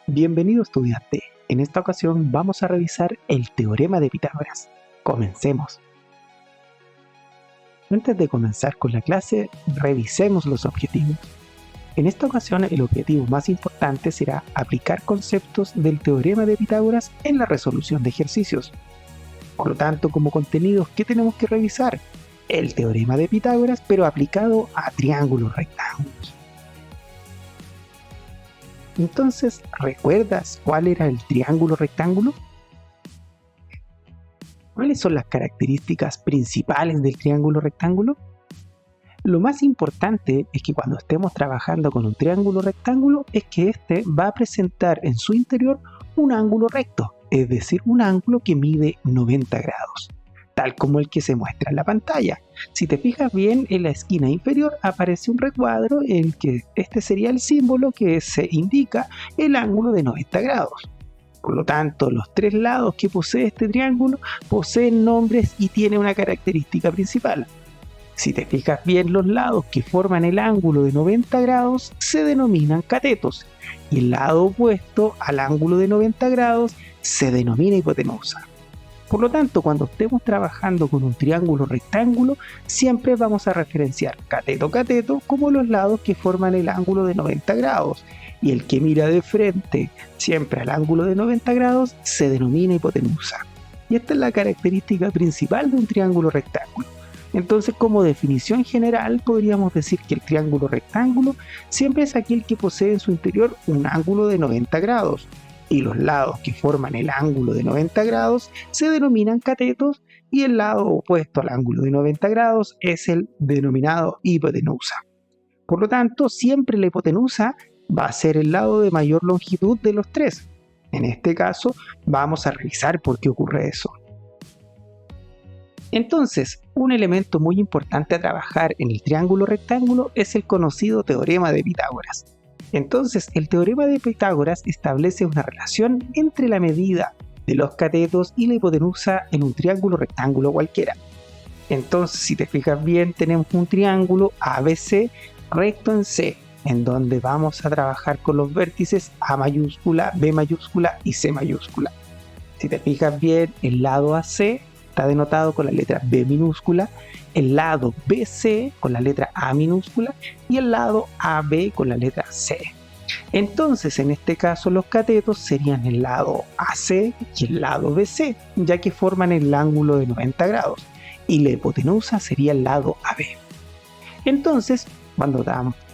Bienvenido estudiante, en esta ocasión vamos a revisar el teorema de Pitágoras. Comencemos. Antes de comenzar con la clase, revisemos los objetivos. En esta ocasión el objetivo más importante será aplicar conceptos del teorema de Pitágoras en la resolución de ejercicios. Por lo tanto, como contenidos, ¿qué tenemos que revisar? El teorema de Pitágoras, pero aplicado a triángulos rectángulos. Entonces, ¿recuerdas cuál era el triángulo rectángulo? ¿Cuáles son las características principales del triángulo rectángulo? Lo más importante es que cuando estemos trabajando con un triángulo rectángulo es que este va a presentar en su interior un ángulo recto, es decir, un ángulo que mide 90 grados, tal como el que se muestra en la pantalla. Si te fijas bien, en la esquina inferior aparece un recuadro en el que este sería el símbolo que se indica el ángulo de 90 grados. Por lo tanto, los tres lados que posee este triángulo poseen nombres y tienen una característica principal. Si te fijas bien, los lados que forman el ángulo de 90 grados se denominan catetos y el lado opuesto al ángulo de 90 grados se denomina hipotenusa. Por lo tanto, cuando estemos trabajando con un triángulo rectángulo, siempre vamos a referenciar cateto-cateto como los lados que forman el ángulo de 90 grados, y el que mira de frente siempre al ángulo de 90 grados se denomina hipotenusa. Y esta es la característica principal de un triángulo rectángulo. Entonces, como definición general, podríamos decir que el triángulo rectángulo siempre es aquel que posee en su interior un ángulo de 90 grados, y los lados que forman el ángulo de 90 grados se denominan catetos y el lado opuesto al ángulo de 90 grados es el denominado hipotenusa. Por lo tanto, siempre la hipotenusa va a ser el lado de mayor longitud de los tres. En este caso, vamos a revisar por qué ocurre eso. Entonces, un elemento muy importante a trabajar en el triángulo rectángulo es el conocido teorema de Pitágoras. Entonces, el teorema de Pitágoras establece una relación entre la medida de los catetos y la hipotenusa en un triángulo rectángulo cualquiera. Entonces, si te fijas bien, tenemos un triángulo ABC recto en C, en donde vamos a trabajar con los vértices A mayúscula, B mayúscula y C mayúscula. Si te fijas bien, el lado AC está denotado con la letra B minúscula, el lado BC con la letra A minúscula y el lado AB con la letra C. Entonces, en este caso, los catetos serían el lado AC y el lado BC, ya que forman el ángulo de 90 grados, y la hipotenusa sería el lado AB. Entonces, cuando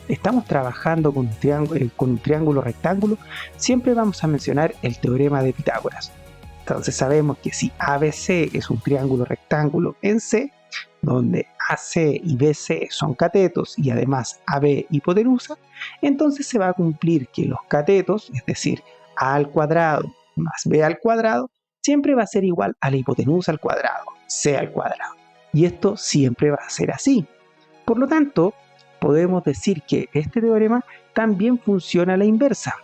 estamos trabajando con un triángulo rectángulo, siempre vamos a mencionar el teorema de Pitágoras. Entonces sabemos que si ABC es un triángulo rectángulo en C, donde AC y BC son catetos y además AB hipotenusa, entonces se va a cumplir que los catetos, es decir, A al cuadrado más B al cuadrado, siempre va a ser igual a la hipotenusa al cuadrado, C al cuadrado. Y esto siempre va a ser así. Por lo tanto, podemos decir que este teorema también funciona a la inversa.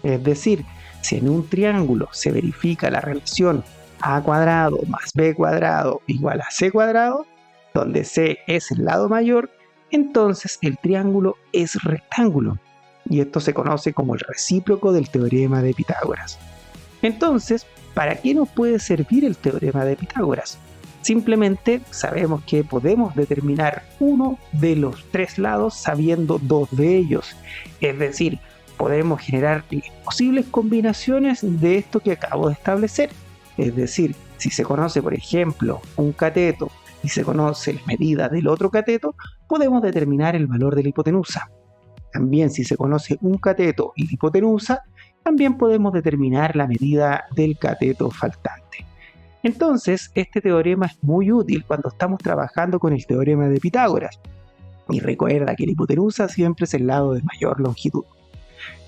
Es decir, si en un triángulo se verifica la relación A cuadrado más B cuadrado igual a C cuadrado, donde C es el lado mayor, entonces el triángulo es rectángulo. Y esto se conoce como el recíproco del teorema de Pitágoras. Entonces, ¿para qué nos puede servir el teorema de Pitágoras? Simplemente sabemos que podemos determinar uno de los tres lados sabiendo dos de ellos. Es decir, podemos generar posibles combinaciones de esto que acabo de establecer. Es decir, si se conoce, por ejemplo, un cateto y se conoce la medida del otro cateto, podemos determinar el valor de la hipotenusa. También, si se conoce un cateto y la hipotenusa, también podemos determinar la medida del cateto faltante. Entonces, este teorema es muy útil cuando estamos trabajando con el teorema de Pitágoras. Y recuerda que la hipotenusa siempre es el lado de mayor longitud.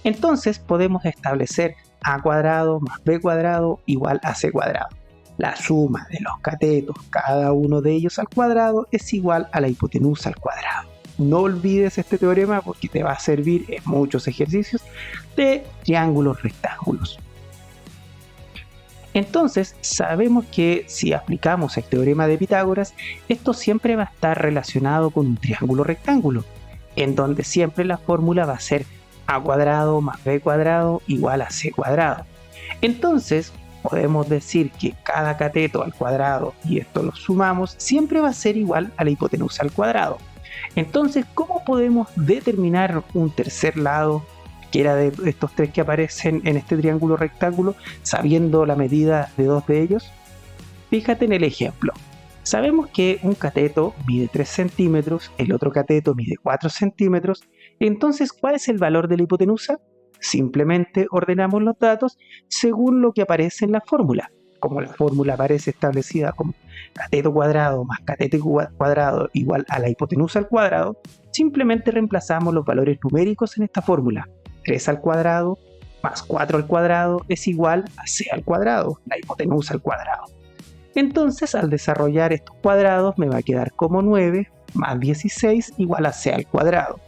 Entonces podemos establecer A cuadrado más B cuadrado igual a C cuadrado. La suma de los catetos, cada uno de ellos al cuadrado, es igual a la hipotenusa al cuadrado. No olvides este teorema porque te va a servir en muchos ejercicios de triángulos rectángulos. Entonces, sabemos que si aplicamos el teorema de Pitágoras, esto siempre va a estar relacionado con un triángulo rectángulo, en donde siempre la fórmula va a ser a cuadrado más b cuadrado igual a c cuadrado. Entonces podemos decir que cada cateto al cuadrado, y esto lo sumamos, siempre va a ser igual a la hipotenusa al cuadrado. Entonces, ¿cómo podemos determinar un tercer lado, que era de estos tres que aparecen en este triángulo rectángulo, sabiendo la medida de dos de ellos? Fíjate en el ejemplo. Sabemos que un cateto mide 3 centímetros, el otro cateto mide 4 centímetros. Entonces, ¿cuál es el valor de la hipotenusa? Simplemente ordenamos los datos según lo que aparece en la fórmula. Como la fórmula aparece establecida como cateto cuadrado más cateto cuadrado igual a la hipotenusa al cuadrado, simplemente reemplazamos los valores numéricos en esta fórmula. 3 al cuadrado más 4 al cuadrado es igual a c al cuadrado, la hipotenusa al cuadrado. Entonces, al desarrollar estos cuadrados me va a quedar como 9 más 16 igual a c al cuadrado.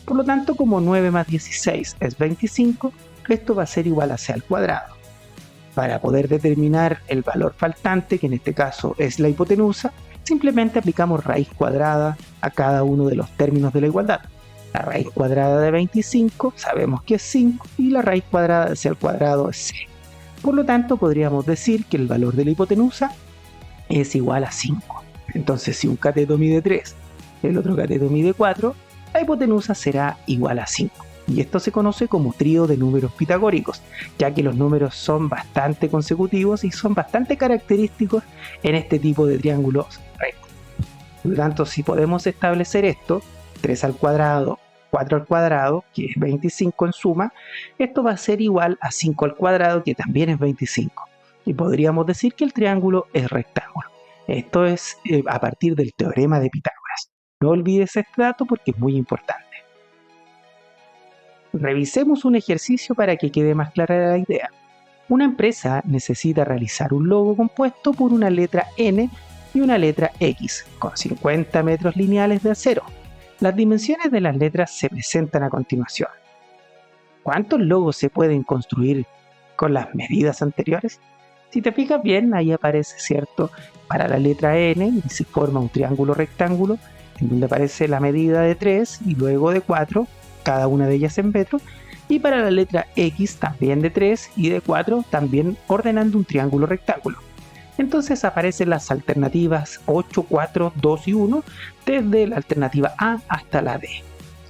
Por lo tanto, como 9 más 16 es 25, esto va a ser igual a c al cuadrado. Para poder determinar el valor faltante, que en este caso es la hipotenusa, simplemente aplicamos raíz cuadrada a cada uno de los términos de la igualdad. La raíz cuadrada de 25 sabemos que es 5 y la raíz cuadrada de c al cuadrado es c. Por lo tanto, podríamos decir que el valor de la hipotenusa es igual a 5. Entonces, si un cateto mide 3, el otro cateto mide 4, la hipotenusa será igual a 5. Y esto se conoce como trío de números pitagóricos, ya que los números son bastante consecutivos y son bastante característicos en este tipo de triángulos rectos. Por lo tanto, si podemos establecer esto, 3 al cuadrado, 4 al cuadrado, que es 25 en suma, esto va a ser igual a 5 al cuadrado, que también es 25. Y podríamos decir que el triángulo es rectángulo. Esto es a partir del teorema de Pitágoras. No olvides este dato porque es muy importante. Revisemos un ejercicio para que quede más clara la idea. Una empresa necesita realizar un logo compuesto por una letra N y una letra X, con 50 metros lineales de acero. Las dimensiones de las letras se presentan a continuación. ¿Cuántos logos se pueden construir con las medidas anteriores? Si te fijas bien, ahí aparece, ¿cierto? Para la letra N y se forma un triángulo rectángulo en donde aparece la medida de 3 y luego de 4, cada una de ellas en metros, y para la letra X también de 3 y de 4, también ordenando un triángulo rectángulo. Entonces aparecen las alternativas 8, 4, 2 y 1, desde la alternativa A hasta la D.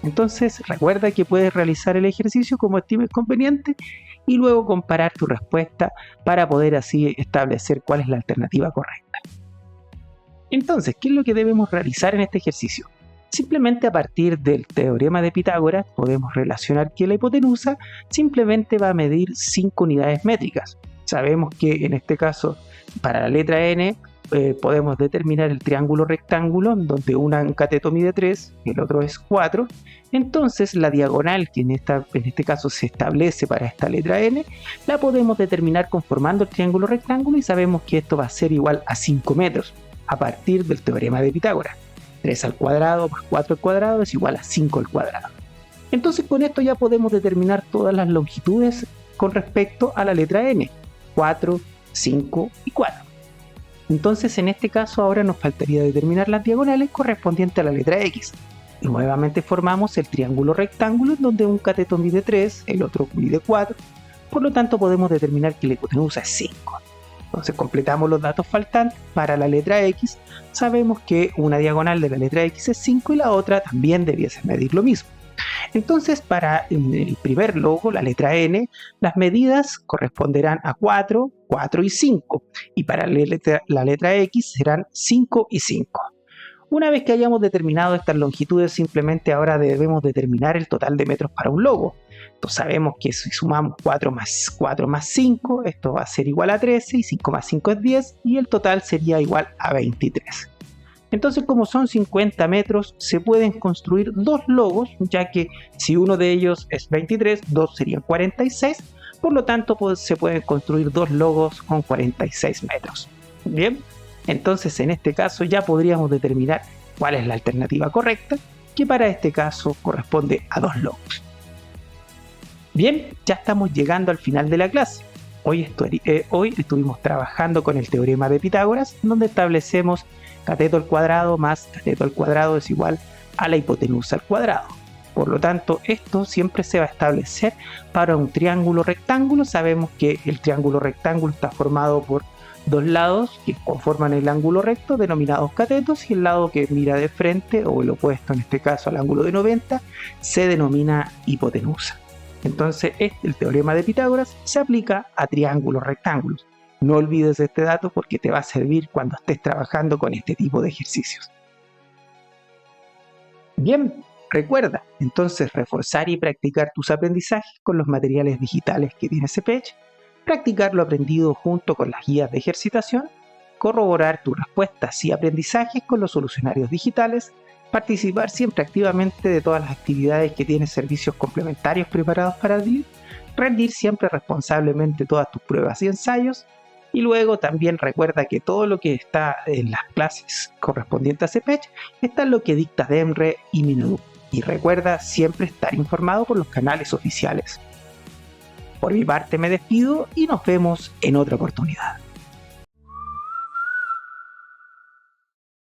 Entonces recuerda que puedes realizar el ejercicio como estimes conveniente y luego comparar tu respuesta para poder así establecer cuál es la alternativa correcta. Entonces, ¿qué es lo que debemos realizar en este ejercicio? Simplemente a partir del teorema de Pitágoras podemos relacionar que la hipotenusa simplemente va a medir 5 unidades métricas. Sabemos que en este caso para la letra N podemos determinar el triángulo rectángulo donde un cateto mide 3 y el otro es 4. Entonces la diagonal que en este caso se establece para esta letra N la podemos determinar conformando el triángulo rectángulo y sabemos que esto va a ser igual a 5 metros a partir del teorema de Pitágoras. 3 al cuadrado más 4 al cuadrado es igual a 5 al cuadrado. Entonces con esto ya podemos determinar todas las longitudes con respecto a la letra N, 4, 5 y 4. Entonces en este caso ahora nos faltaría determinar las diagonales correspondientes a la letra X. Y nuevamente formamos el triángulo rectángulo en donde un cateto mide 3, el otro mide 4, por lo tanto podemos determinar que la hipotenusa es 5. Entonces completamos los datos faltantes para la letra X, sabemos que una diagonal de la letra X es 5 y la otra también debiese medir lo mismo. Entonces para el primer logo, la letra N, las medidas corresponderán a 4, 4 y 5 y para la letra X serán 5 y 5. Una vez que hayamos determinado estas longitudes, simplemente ahora debemos determinar el total de metros para un logo. Entonces sabemos que si sumamos 4 más 5, esto va a ser igual a 13 y 5 más 5 es 10 y el total sería igual a 23. Entonces como son 50 metros se pueden construir dos logos, ya que si uno de ellos es 23, dos serían 46, por lo tanto se pueden construir dos logos con 46 metros. Bien, entonces en este caso ya podríamos determinar cuál es la alternativa correcta, que para este caso corresponde a dos logos. Bien, ya estamos llegando al final de la clase. Hoy estuvimos trabajando con el teorema de Pitágoras, donde establecemos cateto al cuadrado más cateto al cuadrado es igual a la hipotenusa al cuadrado. Por lo tanto, esto siempre se va a establecer para un triángulo rectángulo. Sabemos que el triángulo rectángulo está formado por dos lados que conforman el ángulo recto, denominados catetos, y el lado que mira de frente, o el opuesto en este caso al ángulo de 90, se denomina hipotenusa. Entonces, el teorema de Pitágoras se aplica a triángulos rectángulos. No olvides este dato porque te va a servir cuando estés trabajando con este tipo de ejercicios. Bien, recuerda entonces reforzar y practicar tus aprendizajes con los materiales digitales que tiene CPEch, practicar lo aprendido junto con las guías de ejercitación, corroborar tus respuestas y aprendizajes con los solucionarios digitales, participar siempre activamente de todas las actividades que tiene servicios complementarios preparados para ti, rendir siempre responsablemente todas tus pruebas y ensayos, y luego también recuerda que todo lo que está en las clases correspondientes a CPEch está en lo que dicta DEMRE y Minedu. Y recuerda siempre estar informado por los canales oficiales. Por mi parte me despido y nos vemos en otra oportunidad.